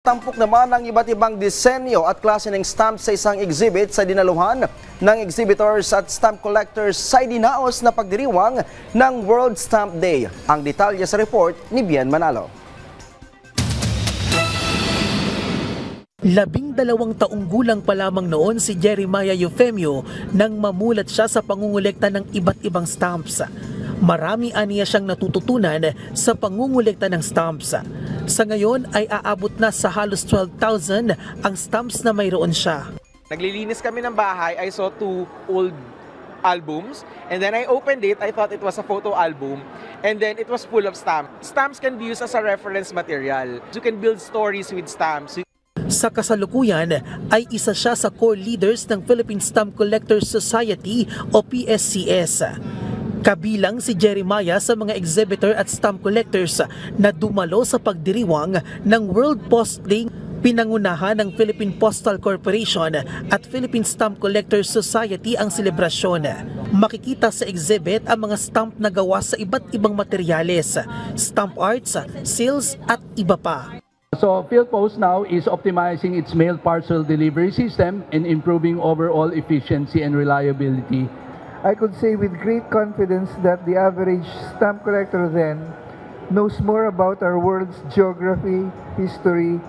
Tampok naman ang iba't ibang disenyo at klase ng stamps sa isang exhibit sa dinaluhan ng exhibitors at stamp collectors sa idinaos na pagdiriwang ng World Stamp Day. Ang detalye sa report ni Bien Manalo. 12 taong gulang pa lamang noon si Jeremiah Eufemio nang mamulat siya sa pangungulekta ng iba't ibang stamps. Marami aniya siyang natututunan sa pangungulekta ng stamps. Sa ngayon ay aabot na sa halos 12,000 ang stamps na mayroon siya. Naglilinis kami ng bahay, I saw 2 old albums, and then I opened it, I thought it was a photo album, and then it was full of stamps. Stamps can be used as a reference material. You can build stories with stamps. Sa kasalukuyan ay isa siya sa core leaders ng Philippine Stamp Collectors Society o PSCS. Kabilang si Jeremiah sa mga exhibitor at stamp collectors na dumalo sa pagdiriwang ng World Post Day, pinangunahan ng Philippine Postal Corporation at Philippine Stamp Collectors Society ang selebrasyon. Makikita sa exhibit ang mga stamp na gawa sa iba't ibang materyales, stamp arts, seals at iba pa. So PhilPost now is optimizing its mail parcel delivery system and improving overall efficiency and reliability. I could say with great confidence that the average stamp collector then knows more about our world's geography, history,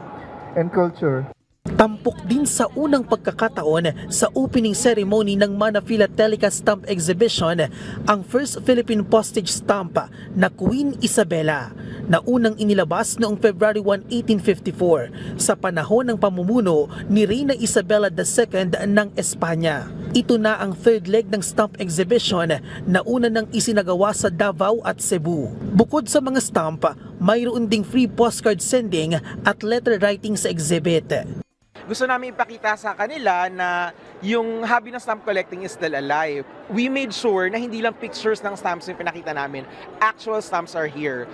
and culture. Tampok din sa unang pagkakataon sa opening ceremony ng Mana Philatelica Stamp Exhibition ang first Philippine postage stamp na Queen Isabella na unang inilabas noong February 1, 1854 sa panahon ng pamumuno ni Reyna Isabella II ng Espanya. Ito na ang third leg ng stamp exhibition na una nang isinagawa sa Davao at Cebu. Bukod sa mga stamp, mayroon ding free postcard sending at letter writing sa exhibit. Gusto namin ipakita sa kanila na yung hobby ng stamp collecting is still alive. We made sure na hindi lang pictures ng stamps yung pinakita namin, actual stamps are here.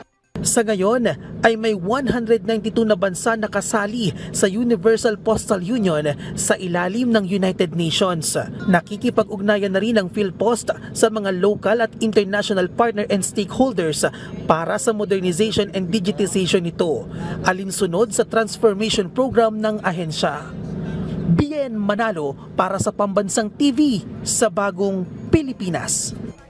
Sa ngayon ay may 192 na bansa na kasali sa Universal Postal Union sa ilalim ng United Nations. Nakikipag-ugnayan na rin ang PhilPost sa mga local at international partner and stakeholders para sa modernization and digitization nito, alinsunod sa transformation program ng ahensya. Bien Manalo para sa Pambansang TV sa Bagong Pilipinas.